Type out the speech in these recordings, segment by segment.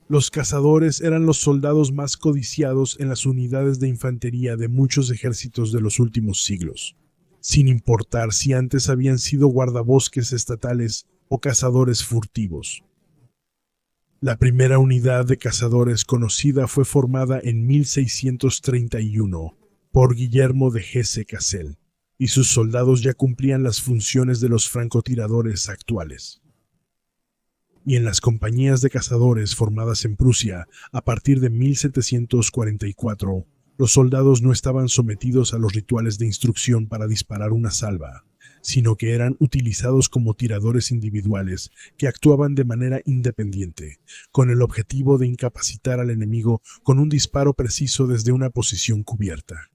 Los cazadores eran los soldados más codiciados en las unidades de infantería de muchos ejércitos de los últimos siglos, sin importar si antes habían sido guardabosques estatales o cazadores furtivos. La primera unidad de cazadores conocida fue formada en 1631 por Guillermo de Hesse-Cassel, y sus soldados ya cumplían las funciones de los francotiradores actuales. Y en las compañías de cazadores formadas en Prusia a partir de 1744, los soldados no estaban sometidos a los rituales de instrucción para disparar una salva, sino que eran utilizados como tiradores individuales que actuaban de manera independiente, con el objetivo de incapacitar al enemigo con un disparo preciso desde una posición cubierta.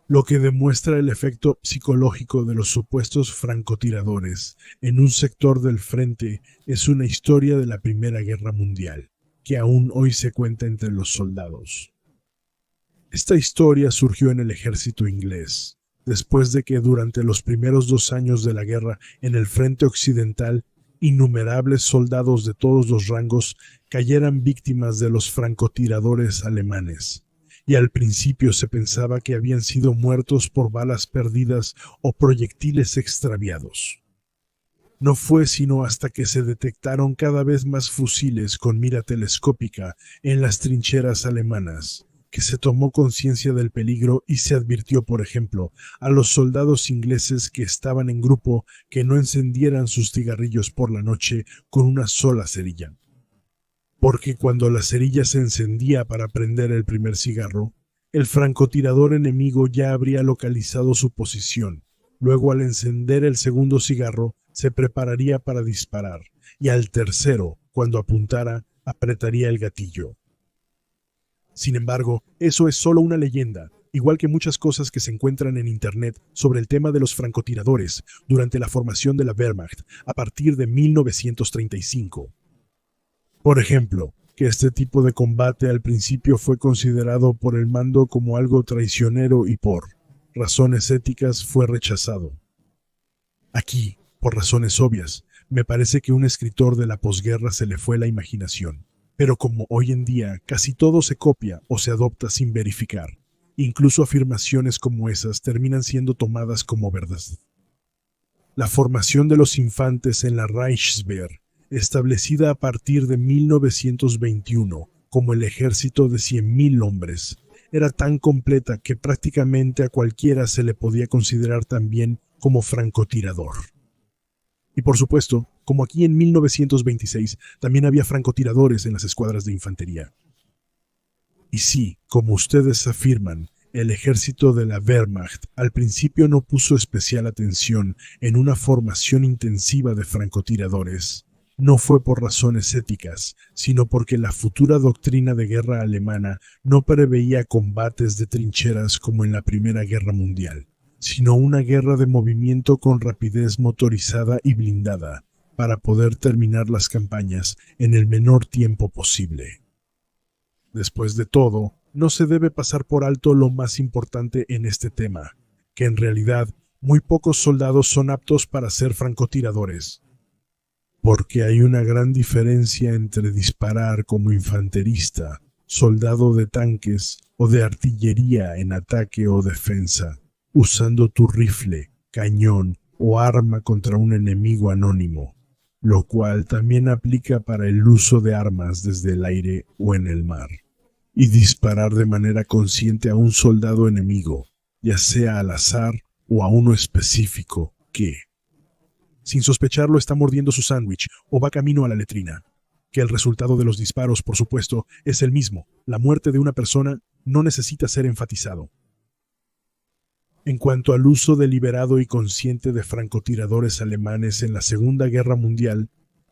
Lo que demuestra el efecto psicológico de los supuestos francotiradores en un sector del frente es una historia de la Primera Guerra Mundial, que aún hoy se cuenta entre los soldados. Esta historia surgió en el ejército inglés, después de que durante los primeros 2 años de la guerra en el frente occidental, innumerables soldados de todos los rangos cayeran víctimas de los francotiradores alemanes. Y al principio se pensaba que habían sido muertos por balas perdidas o proyectiles extraviados. No fue sino hasta que se detectaron cada vez más fusiles con mira telescópica en las trincheras alemanas, que se tomó conciencia del peligro y se advirtió, por ejemplo, a los soldados ingleses que estaban en grupo que no encendieran sus cigarrillos por la noche con una sola cerilla. Porque cuando la cerilla se encendía para prender el primer cigarro, el francotirador enemigo ya habría localizado su posición. Luego, al encender el segundo cigarro, se prepararía para disparar, y al tercero, cuando apuntara, apretaría el gatillo. Sin embargo, eso es solo una leyenda, igual que muchas cosas que se encuentran en Internet sobre el tema de los francotiradores durante la formación de la Wehrmacht a partir de 1935. Por ejemplo, que este tipo de combate al principio fue considerado por el mando como algo traicionero y por razones éticas fue rechazado. Aquí, por razones obvias, me parece que a un escritor de la posguerra se le fue la imaginación. Pero como hoy en día casi todo se copia o se adopta sin verificar, incluso afirmaciones como esas terminan siendo tomadas como verdad. La formación de los infantes en la Reichswehr, establecida a partir de 1921 como el ejército de 100.000 hombres, era tan completa que prácticamente a cualquiera se le podía considerar también como francotirador. Y por supuesto, como aquí en 1926, también había francotiradores en las escuadras de infantería. Y sí, como ustedes afirman, el ejército de la Wehrmacht al principio no puso especial atención en una formación intensiva de francotiradores. No fue por razones éticas, sino porque la futura doctrina de guerra alemana no preveía combates de trincheras como en la Primera Guerra Mundial, sino una guerra de movimiento con rapidez motorizada y blindada, para poder terminar las campañas en el menor tiempo posible. Después de todo, no se debe pasar por alto lo más importante en este tema, que en realidad muy pocos soldados son aptos para ser francotiradores. Porque hay una gran diferencia entre disparar como infanterista, soldado de tanques o de artillería en ataque o defensa, usando tu rifle, cañón o arma contra un enemigo anónimo, lo cual también aplica para el uso de armas desde el aire o en el mar, y disparar de manera consciente a un soldado enemigo, ya sea al azar o a uno específico que, sin sospecharlo, está mordiendo su sándwich o va camino a la letrina. Que el resultado de los disparos, por supuesto, es el mismo, la muerte de una persona no necesita ser enfatizado. En cuanto al uso deliberado y consciente de francotiradores alemanes en la Segunda Guerra Mundial,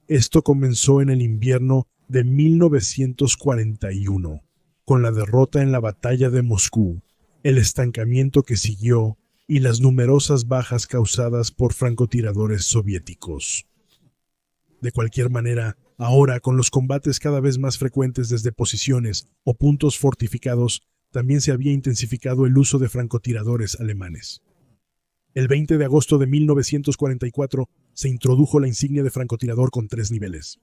esto comenzó en el invierno de 1941, con la derrota en la Batalla de Moscú, el estancamiento que siguió y las numerosas bajas causadas por francotiradores soviéticos. De cualquier manera, ahora con los combates cada vez más frecuentes desde posiciones o puntos fortificados, también se había intensificado el uso de francotiradores alemanes. El 20 de agosto de 1944 se introdujo la insignia de francotirador con 3 niveles.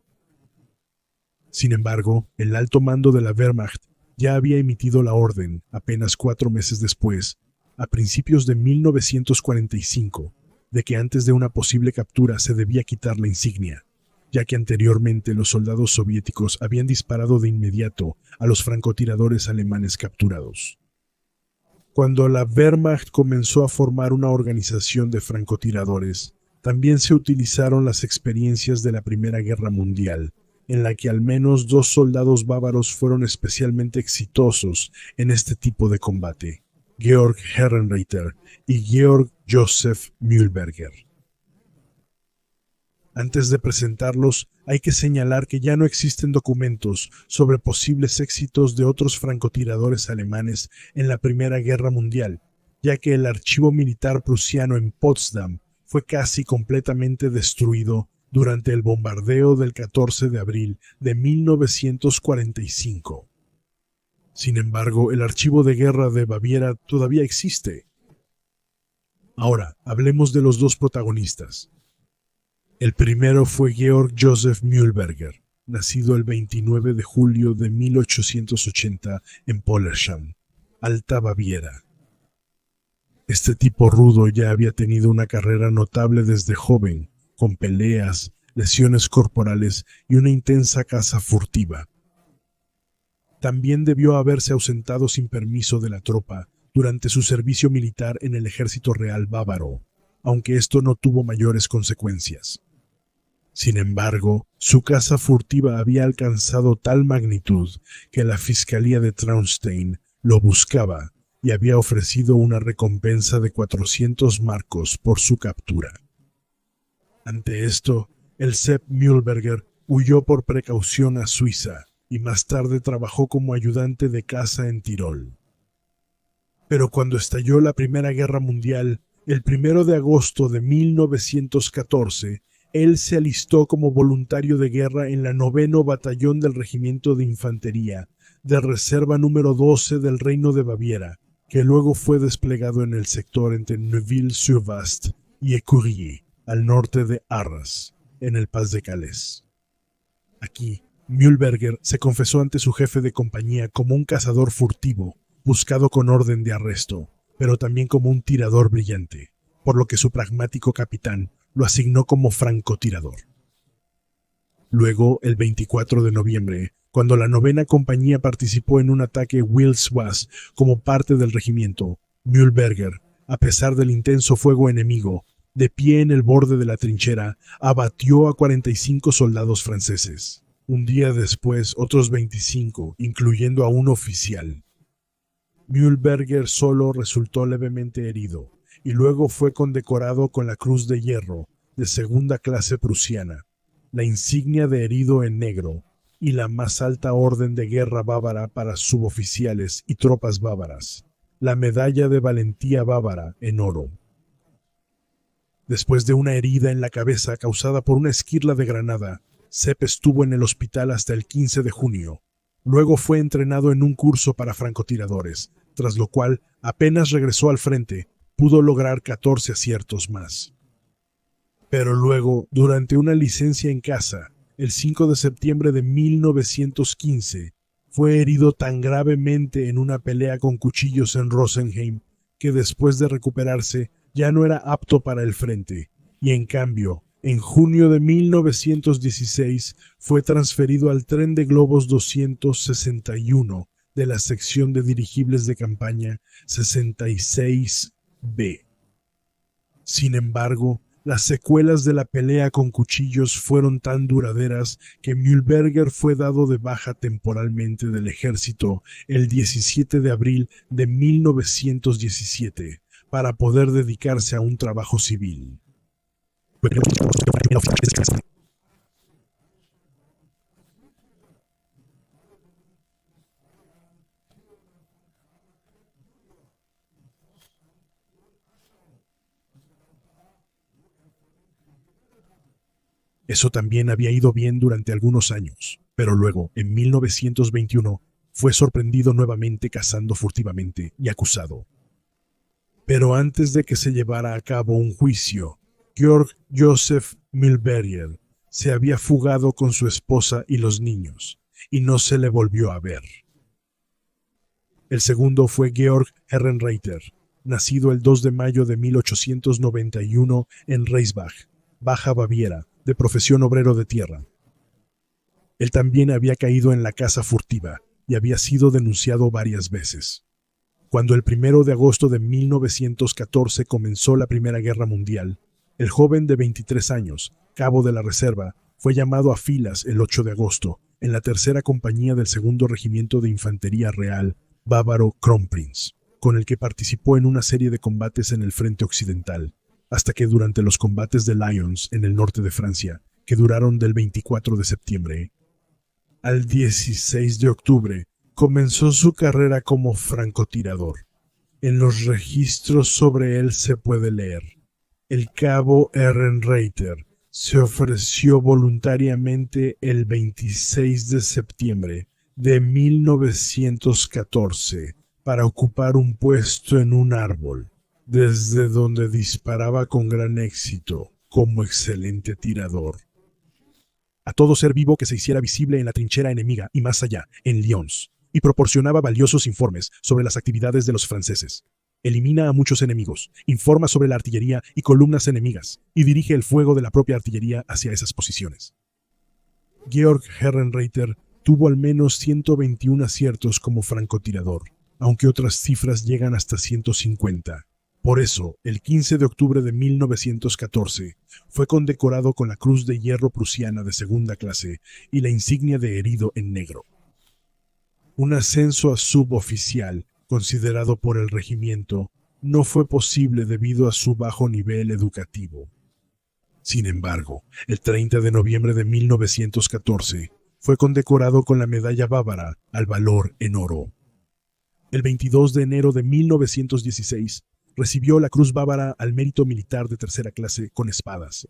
Sin embargo, el alto mando de la Wehrmacht ya había emitido la orden, apenas 4 meses después, a principios de 1945, de que antes de una posible captura se debía quitar la insignia, ya que anteriormente los soldados soviéticos habían disparado de inmediato a los francotiradores alemanes capturados. Cuando la Wehrmacht comenzó a formar una organización de francotiradores, también se utilizaron las experiencias de la Primera Guerra Mundial, en la que al menos 2 soldados bávaros fueron especialmente exitosos en este tipo de combate, Georg Herrenreiter y Georg Joseph Mühlberger. Antes de presentarlos, hay que señalar que ya no existen documentos sobre posibles éxitos de otros francotiradores alemanes en la Primera Guerra Mundial, ya que el archivo militar prusiano en Potsdam fue casi completamente destruido durante el bombardeo del 14 de abril de 1945. Sin embargo, el archivo de guerra de Baviera todavía existe. Ahora, hablemos de los 2 protagonistas. El primero fue Georg Joseph Mühlberger, nacido el 29 de julio de 1880 en Pollersheim, Alta Baviera. Este tipo rudo ya había tenido una carrera notable desde joven, con peleas, lesiones corporales y una intensa caza furtiva. También debió haberse ausentado sin permiso de la tropa durante su servicio militar en el ejército real bávaro, aunque esto no tuvo mayores consecuencias. Sin embargo, su caza furtiva había alcanzado tal magnitud que la Fiscalía de Traunstein lo buscaba y había ofrecido una recompensa de 400 marcos por su captura. Ante esto, el Sepp Mühlberger huyó por precaución a Suiza y más tarde trabajó como ayudante de caza en Tirol. Pero cuando estalló la Primera Guerra Mundial, el 1 de agosto de 1914, él se alistó como voluntario de guerra en la 9º Batallón del Regimiento de Infantería, de Reserva número 12 del Reino de Baviera, que luego fue desplegado en el sector entre Neuville-sur-Vast y Écuries, al norte de Arras, en el Pas de Calais. Aquí, Mühlberger se confesó ante su jefe de compañía como un cazador furtivo, buscado con orden de arresto, pero también como un tirador brillante, por lo que su pragmático capitán lo asignó como francotirador. Luego, el 24 de noviembre, cuando la 9ª compañía participó en un ataque Wills-Was como parte del regimiento, Mühlberger, a pesar del intenso fuego enemigo, de pie en el borde de la trinchera, abatió a 45 soldados franceses. Un día después, otros 25, incluyendo a un oficial. Mühlberger solo resultó levemente herido, y luego fue condecorado con la Cruz de Hierro, de segunda clase prusiana, la insignia de herido en negro, y la más alta orden de guerra bávara para suboficiales y tropas bávaras, la medalla de valentía bávara en oro. Después de una herida en la cabeza causada por una esquirla de granada, Sepp estuvo en el hospital hasta el 15 de junio. Luego fue entrenado en un curso para francotiradores, tras lo cual, apenas regresó al frente, pudo lograr 14 aciertos más. Pero luego, durante una licencia en casa, el 5 de septiembre de 1915, fue herido tan gravemente en una pelea con cuchillos en Rosenheim que después de recuperarse ya no era apto para el frente, y en cambio, en junio de 1916 fue transferido al tren de globos 261 de la sección de dirigibles de campaña 66B. Sin embargo, Las secuelas de la pelea con cuchillos fueron tan duraderas que Mühlberger fue dado de baja temporalmente del ejército el 17 de abril de 1917 para poder dedicarse a un trabajo civil. Eso también había ido bien durante algunos años, pero luego, en 1921, fue sorprendido nuevamente cazando furtivamente y acusado. Pero antes de que se llevara a cabo un juicio, Georg Joseph Mühlberger se había fugado con su esposa y los niños, y no se le volvió a ver. El segundo fue Georg Herrenreiter, nacido el 2 de mayo de 1891 en Reisbach, Baja Baviera, de profesión obrero de tierra. Él también había caído en la caza furtiva y había sido denunciado varias veces. Cuando el 1 de agosto de 1914 comenzó la Primera Guerra Mundial, el joven de 23 años, cabo de la reserva, fue llamado a filas el 8 de agosto en la tercera compañía del segundo regimiento de infantería real bávaro Kronprinz, con el que participó en una serie de combates en el frente occidental, hasta que durante los combates de Lyons en el norte de Francia, que duraron del 24 de septiembre al 16 de octubre, comenzó su carrera como francotirador. En los registros sobre él se puede leer: el cabo Herrenreiter se ofreció voluntariamente el 26 de septiembre de 1914 para ocupar un puesto en un árbol, desde donde disparaba con gran éxito como excelente tirador a todo ser vivo que se hiciera visible en la trinchera enemiga y más allá, en Lyons, y proporcionaba valiosos informes sobre las actividades de los franceses. Elimina a muchos enemigos, informa sobre la artillería y columnas enemigas, y dirige el fuego de la propia artillería hacia esas posiciones. Georg Herrenreiter tuvo al menos 121 aciertos como francotirador, aunque otras cifras llegan hasta 150. Por eso, el 15 de octubre de 1914, fue condecorado con la Cruz de Hierro prusiana de segunda clase y la insignia de herido en negro. Un ascenso a suboficial, considerado por el regimiento, no fue posible debido a su bajo nivel educativo. Sin embargo, el 30 de noviembre de 1914, fue condecorado con la Medalla Bávara al Valor en Oro. El 22 de enero de 1916, recibió la Cruz Bávara al Mérito Militar de tercera clase con espadas.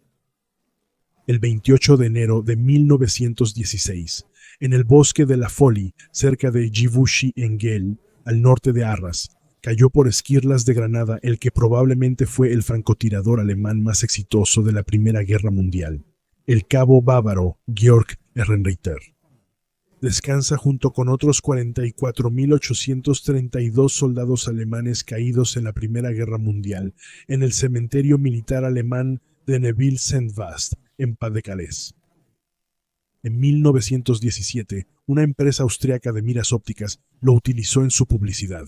El 28 de enero de 1916, en el bosque de la Folie, cerca de Givenchy-en-Gel, al norte de Arras, cayó por esquirlas de granada el que probablemente fue el francotirador alemán más exitoso de la Primera Guerra Mundial, el cabo bávaro Georg Herrenreiter. Descansa junto con otros 44.832 soldados alemanes caídos en la Primera Guerra Mundial en el cementerio militar alemán de Neuville-Saint-Vaast, en Pas-de-Calais. En 1917, una empresa austriaca de miras ópticas lo utilizó en su publicidad.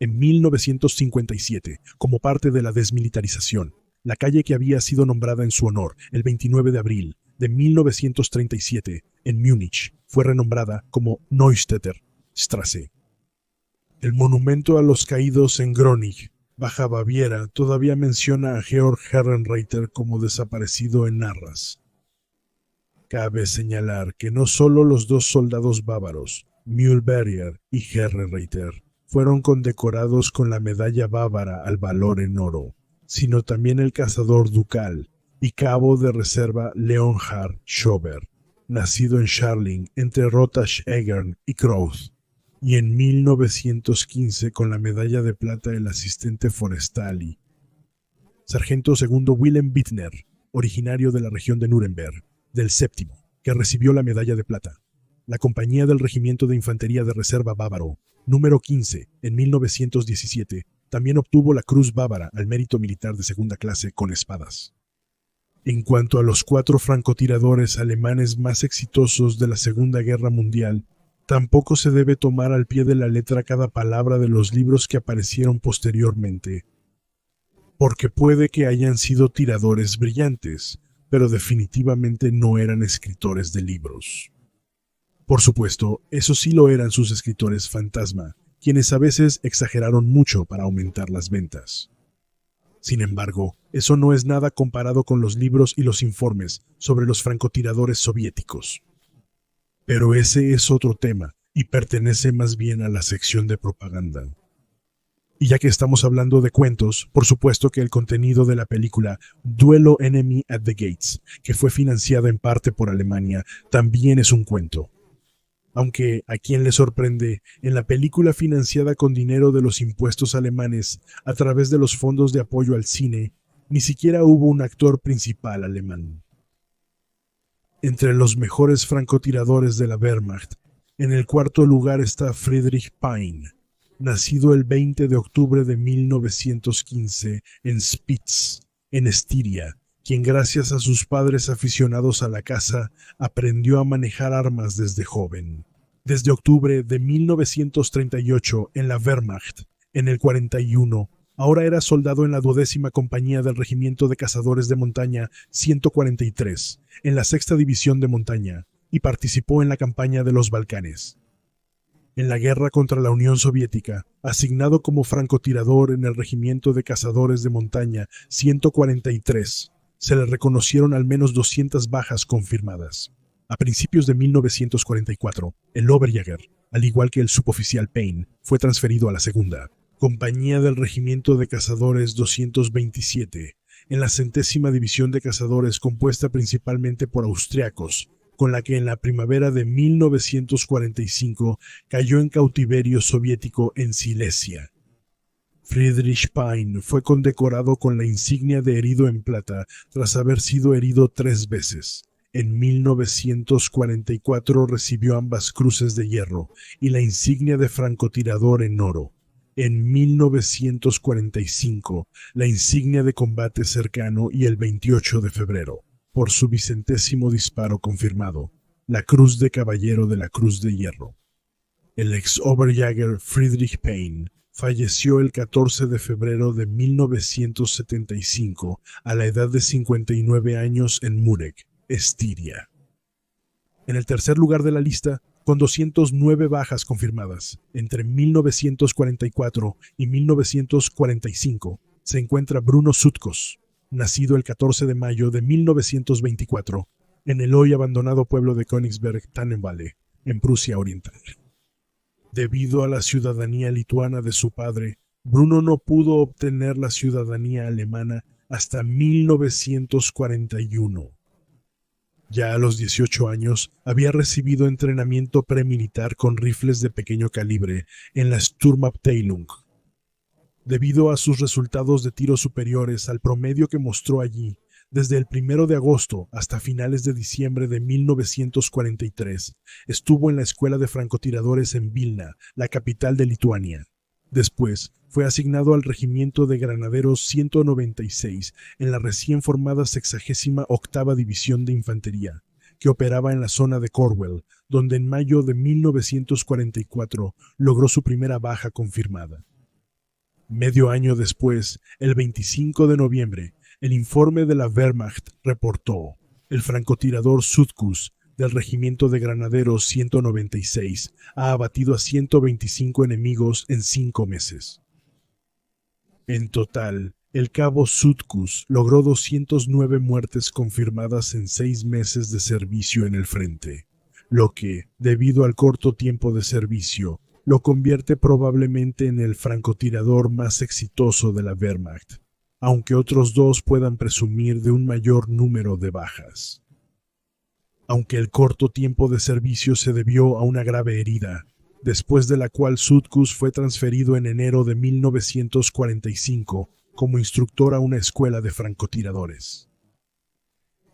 En 1957, como parte de la desmilitarización, la calle que había sido nombrada en su honor el 29 de abril de 1937 en Múnich fue renombrada como Neustädter Straße. El monumento a los caídos en Groningen, Baja Baviera, todavía menciona a Georg Herrenreiter como desaparecido en Arras. Cabe señalar que no solo los dos soldados bávaros, Mühlberger y Herrenreiter, fueron condecorados con la Medalla Bávara al Valor en Oro, sino también el cazador ducal y cabo de reserva Leonhard Schober, nacido en Scharling entre Rottach-Egern y Creuz, y en 1915 con la medalla de plata el asistente Forestali. Sargento segundo Wilhelm Bittner, originario de la región de Nuremberg, del séptimo, que recibió la medalla de plata. La compañía del Regimiento de Infantería de Reserva Bávaro, número 15, en 1917, también obtuvo la Cruz Bávara al Mérito Militar de segunda clase con espadas. En cuanto a los 4 francotiradores alemanes más exitosos de la Segunda Guerra Mundial, tampoco se debe tomar al pie de la letra cada palabra de los libros que aparecieron posteriormente. porque puede que hayan sido tiradores brillantes, pero definitivamente no eran escritores de libros. Por supuesto, eso sí lo eran sus escritores fantasma, quienes a veces exageraron mucho para aumentar las ventas. Sin embargo, eso no es nada comparado con los libros y los informes sobre los francotiradores soviéticos. Pero ese es otro tema y pertenece más bien a la sección de propaganda. Y ya que estamos hablando de cuentos, por supuesto que el contenido de la película Duelo Enemy at the Gates, que fue financiada en parte por Alemania, también es un cuento. Aunque, ¿a quién le sorprende? En la película financiada con dinero de los impuestos alemanes, a través de los fondos de apoyo al cine, ni siquiera hubo un actor principal alemán. Entre los mejores francotiradores de la Wehrmacht, en el cuarto lugar está Friedrich Pain, nacido el 20 de octubre de 1915 en Spitz, en Estiria, quien gracias a sus padres aficionados a la caza aprendió a manejar armas desde joven. Desde octubre de 1938 en la Wehrmacht, en el 41, ahora era soldado en la 12ª compañía del Regimiento de Cazadores de Montaña 143, en la 6ª División de Montaña, y participó en la campaña de los Balcanes. En la guerra contra la Unión Soviética, asignado como francotirador en el Regimiento de Cazadores de Montaña 143, se le reconocieron al menos 200 bajas confirmadas. A principios de 1944, el Oberjäger, al igual que el suboficial Payne, fue transferido a la 2ª Compañía del Regimiento de Cazadores 227, en la 100ª División de Cazadores compuesta principalmente por austriacos, con la que en la primavera de 1945 cayó en cautiverio soviético en Silesia. Friedrich Pain fue condecorado con la insignia de herido en plata tras haber sido herido 3 veces. En 1944 recibió ambas cruces de hierro y la insignia de francotirador en oro. En 1945, la insignia de combate cercano y el 28 de febrero, por su 20º disparo confirmado, la Cruz de Caballero de la Cruz de Hierro. El ex Oberjäger Friedrich Pain falleció el 14 de febrero de 1975 a la edad de 59 años en Múrek, Estiria. En el tercer lugar de la lista, con 209 bajas confirmadas entre 1944 y 1945, se encuentra Bruno Sutkos, nacido el 14 de mayo de 1924 en el hoy abandonado pueblo de Königsberg-Tannenwalde, en Prusia Oriental. Debido a la ciudadanía lituana de su padre, Bruno no pudo obtener la ciudadanía alemana hasta 1941. Ya a los 18 años había recibido entrenamiento premilitar con rifles de pequeño calibre en la Sturmabteilung. Debido a sus resultados de tiro superiores al promedio que mostró allí, desde el 1 de agosto hasta finales de diciembre de 1943, estuvo en la Escuela de Francotiradores en Vilna, la capital de Lituania. Después, fue asignado al Regimiento de Granaderos 196 en la recién formada 68ª División de Infantería, que operaba en la zona de Corwell, donde en mayo de 1944 logró su primera baja confirmada. Medio año después, el 25 de noviembre, el informe de la Wehrmacht reportó: el francotirador Sutkos del Regimiento de Granaderos 196 ha abatido a 125 enemigos en 5 meses. En total, el cabo Sutkos logró 209 muertes confirmadas en 6 meses de servicio en el frente, lo que, debido al corto tiempo de servicio, lo convierte probablemente en el francotirador más exitoso de la Wehrmacht, aunque otros 2 puedan presumir de un mayor número de bajas. Aunque el corto tiempo de servicio se debió a una grave herida, después de la cual Sutkos fue transferido en enero de 1945 como instructor a una escuela de francotiradores.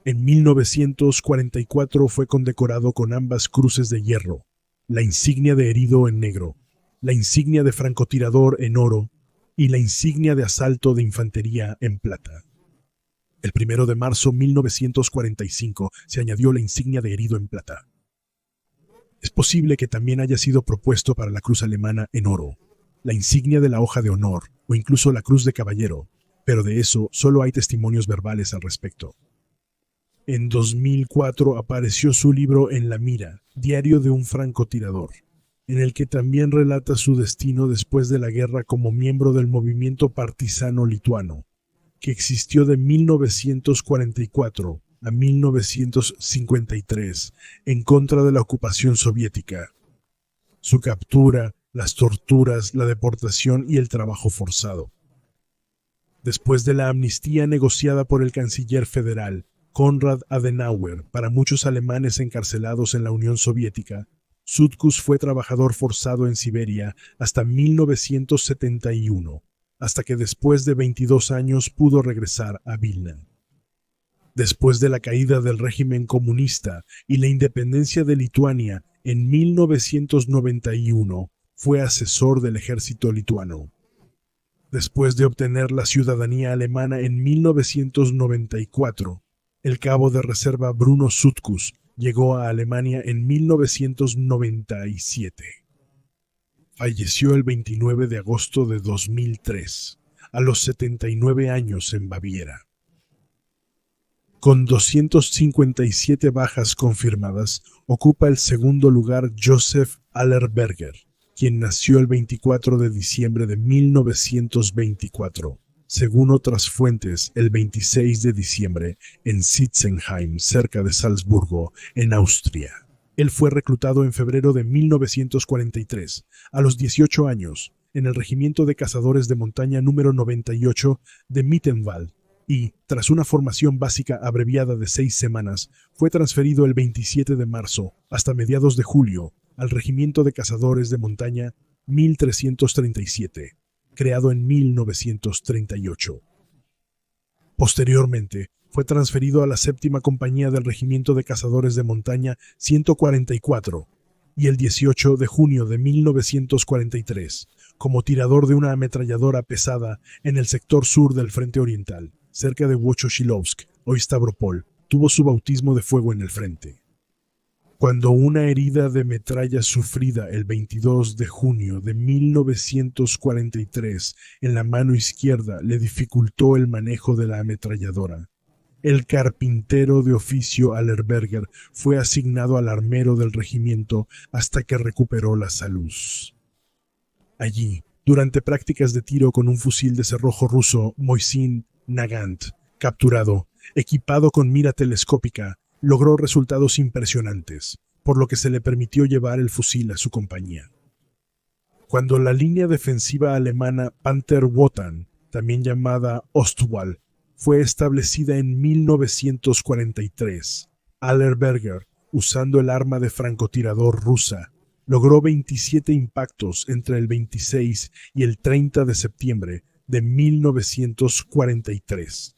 En 1944 fue condecorado con ambas cruces de hierro, la insignia de herido en negro, la insignia de francotirador en oro y la insignia de asalto de infantería en plata. El 1 de marzo de 1945 se añadió la insignia de herido en plata. Es posible que también haya sido propuesto para la cruz alemana en oro, la insignia de la hoja de honor o incluso la cruz de caballero, pero de eso solo hay testimonios verbales al respecto. En 2004 apareció su libro En la mira, Diario de un francotirador, en el que también relata su destino después de la guerra como miembro del movimiento partisano lituano, que existió de 1944 a 1953 en contra de la ocupación soviética. Su captura, las torturas, la deportación y el trabajo forzado. Después de la amnistía negociada por el canciller federal Konrad Adenauer para muchos alemanes encarcelados en la Unión Soviética, Sutkus fue trabajador forzado en Siberia hasta 1971, hasta que después de 22 años pudo regresar a Vilna. Después de la caída del régimen comunista y la independencia de Lituania en 1991, fue asesor del ejército lituano. Después de obtener la ciudadanía alemana en 1994, el cabo de reserva Bruno Sutkus llegó a Alemania en 1997. Falleció el 29 de agosto de 2003, a los 79 años en Baviera. Con 257 bajas confirmadas, ocupa el segundo lugar Josef Allerberger, quien nació el 24 de diciembre de 1924, según otras fuentes, el 26 de diciembre, en Sitzenheim, cerca de Salzburgo, en Austria. Él fue reclutado en febrero de 1943, a los 18 años, en el Regimiento de Cazadores de Montaña número 98 de Mittenwald, y, tras una formación básica abreviada de 6 semanas, fue transferido el 27 de marzo, hasta mediados de julio, al Regimiento de Cazadores de Montaña 1337, creado en 1938. Posteriormente, fue transferido a la 7ª Compañía del Regimiento de Cazadores de Montaña 144, y el 18 de junio de 1943, como tirador de una ametralladora pesada en el sector sur del Frente Oriental, cerca de Wojciechowsk, hoy Stavropol, tuvo su bautismo de fuego en el frente. Cuando una herida de metralla sufrida el 22 de junio de 1943 en la mano izquierda le dificultó el manejo de la ametralladora, el carpintero de oficio Allerberger fue asignado al armero del regimiento hasta que recuperó la salud. Allí, durante prácticas de tiro con un fusil de cerrojo ruso Moisin Nagant, capturado, equipado con mira telescópica, logró resultados impresionantes, por lo que se le permitió llevar el fusil a su compañía. Cuando la línea defensiva alemana Panther-Wotan, también llamada Ostwall, fue establecida en 1943, Allerberger, usando el arma de francotirador rusa, logró 27 impactos entre el 26 y el 30 de septiembre de 1943.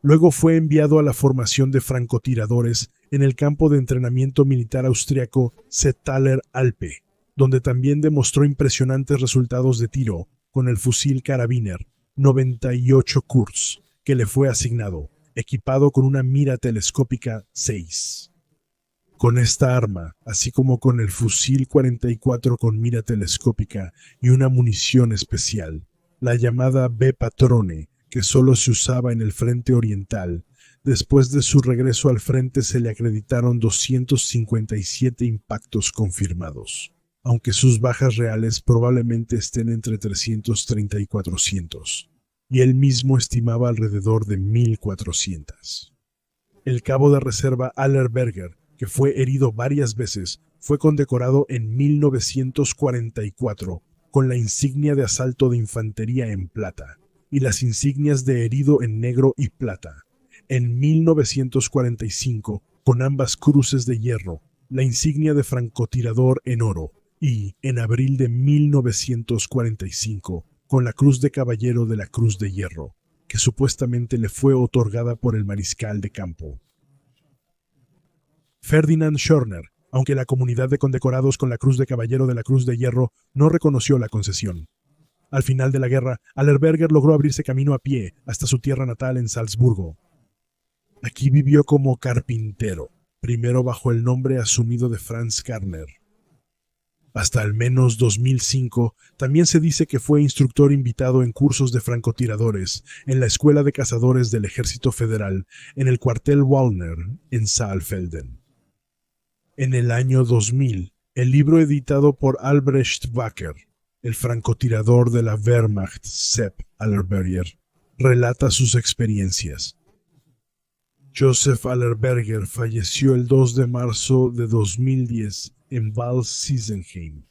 Luego fue enviado a la formación de francotiradores en el campo de entrenamiento militar austriaco Seetaler Alpe, donde también demostró impresionantes resultados de tiro con el fusil Karabiner 98 Kurz, que le fue asignado, equipado con una mira telescópica 6. Con esta arma, así como con el fusil 44 con mira telescópica y una munición especial, la llamada B-Patrone, que solo se usaba en el frente oriental, después de su regreso al frente se le acreditaron 257 impactos confirmados, aunque sus bajas reales probablemente estén entre 330 y 400, y él mismo estimaba alrededor de 1.400. El cabo de reserva Allerberger, que fue herido varias veces, fue condecorado en 1944 con la insignia de asalto de infantería en plata y las insignias de herido en negro y plata. En 1945, con ambas cruces de hierro, la insignia de francotirador en oro, y, en abril de 1945, con la Cruz de Caballero de la Cruz de Hierro, que supuestamente le fue otorgada por el mariscal de campo. Ferdinand Schörner, aunque la comunidad de condecorados con la Cruz de Caballero de la Cruz de Hierro no reconoció la concesión. Al final de la guerra, Allerberger logró abrirse camino a pie hasta su tierra natal en Salzburgo. Aquí vivió como carpintero, primero bajo el nombre asumido de Franz Karner. Hasta al menos 2005, también se dice que fue instructor invitado en cursos de francotiradores en la Escuela de Cazadores del Ejército Federal en el cuartel Wallner, en Saalfelden. En el año 2000, el libro editado por Albrecht Wacker, el francotirador de la Wehrmacht Sepp Allerberger, relata sus experiencias. Joseph Allerberger falleció el 2 de marzo de 2010 en Val-Sissenheim.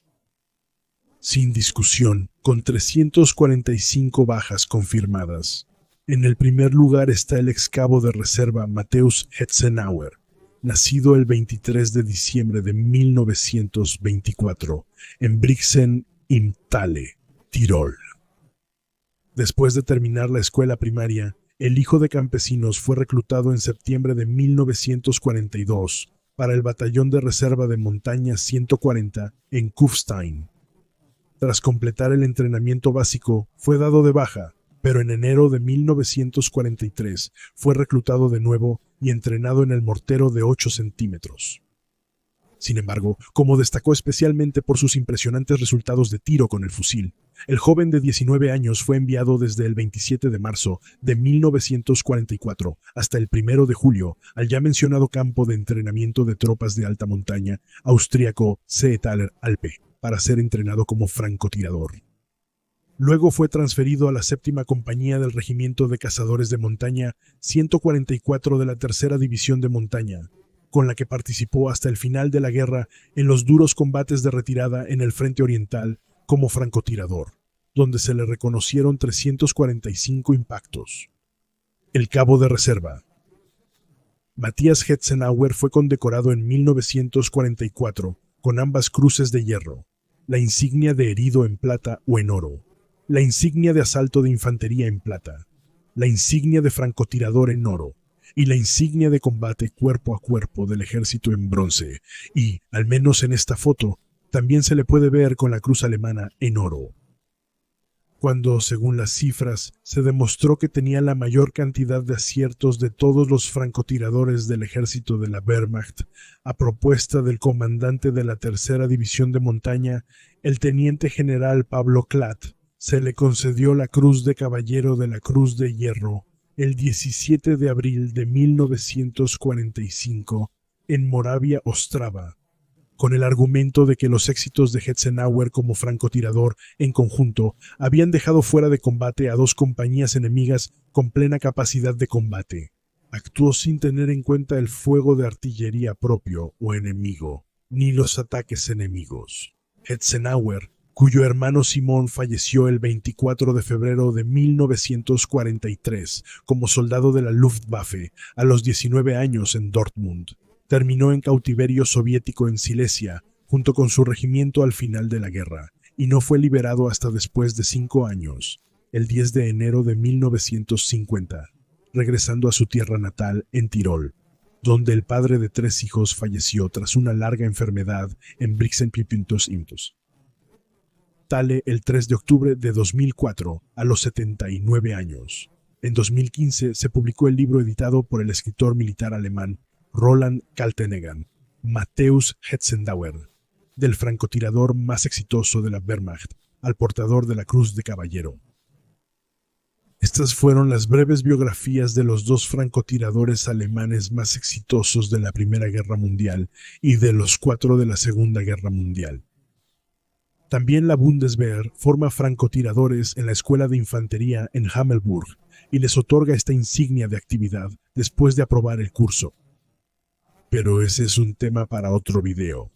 Sin discusión, con 345 bajas confirmadas. En el primer lugar está el ex cabo de reserva Matthäus Hetzenauer, nacido el 23 de diciembre de 1924 en Brixen im Thale, Tirol. Después de terminar la escuela primaria, el hijo de campesinos fue reclutado en septiembre de 1942 para el Batallón de Reserva de Montaña 140 en Kufstein. Tras completar el entrenamiento básico, fue dado de baja, pero en enero de 1943 fue reclutado de nuevo y entrenado en el mortero de 8 centímetros. Sin embargo, como destacó especialmente por sus impresionantes resultados de tiro con el fusil, el joven de 19 años fue enviado desde el 27 de marzo de 1944 hasta el 1 de julio al ya mencionado campo de entrenamiento de tropas de alta montaña austríaco Seetaler Alpe para ser entrenado como francotirador. Luego fue transferido a la 7ª Compañía del Regimiento de Cazadores de Montaña 144 de la 3ª División de Montaña, con la que participó hasta el final de la guerra en los duros combates de retirada en el Frente Oriental como francotirador, donde se le reconocieron 345 impactos. El cabo de reserva. Matthias Hetzenauer fue condecorado en 1944 con ambas cruces de hierro, la insignia de herido en plata o en oro, la insignia de asalto de infantería en plata, la insignia de francotirador en oro, y la insignia de combate cuerpo a cuerpo del ejército en bronce, y, al menos en esta foto, también se le puede ver con la cruz alemana en oro. Cuando, según las cifras, se demostró que tenía la mayor cantidad de aciertos de todos los francotiradores del ejército de la Wehrmacht, a propuesta del comandante de la 3ª División de Montaña, el teniente general Pablo Klatt, se le concedió la Cruz de Caballero de la Cruz de Hierro el 17 de abril de 1945 en Moravia Ostrava, con el argumento de que los éxitos de Hetzenauer como francotirador en conjunto habían dejado fuera de combate a 2 compañías enemigas con plena capacidad de combate. Actuó sin tener en cuenta el fuego de artillería propio o enemigo, ni los ataques enemigos. Hetzenauer, cuyo hermano Simón falleció el 24 de febrero de 1943 como soldado de la Luftwaffe a los 19 años en Dortmund, terminó en cautiverio soviético en Silesia junto con su regimiento al final de la guerra y no fue liberado hasta después de 5 años, el 10 de enero de 1950, regresando a su tierra natal en Tirol, donde el padre de 3 hijos falleció tras una larga enfermedad en Brixen-Pipintos-Imtos. Thale el 3 de octubre de 2004, a los 79 años. En 2015 se publicó el libro editado por el escritor militar alemán Roland Kaltenegger, Matthäus Hetzenauer, del francotirador más exitoso de la Wehrmacht al portador de la Cruz de Caballero. Estas fueron las breves biografías de los 2 francotiradores alemanes más exitosos de la Primera Guerra Mundial y de los 4 de la Segunda Guerra Mundial. También la Bundeswehr forma francotiradores en la Escuela de Infantería en Hammelburg y les otorga esta insignia de actividad después de aprobar el curso. Pero ese es un tema para otro video.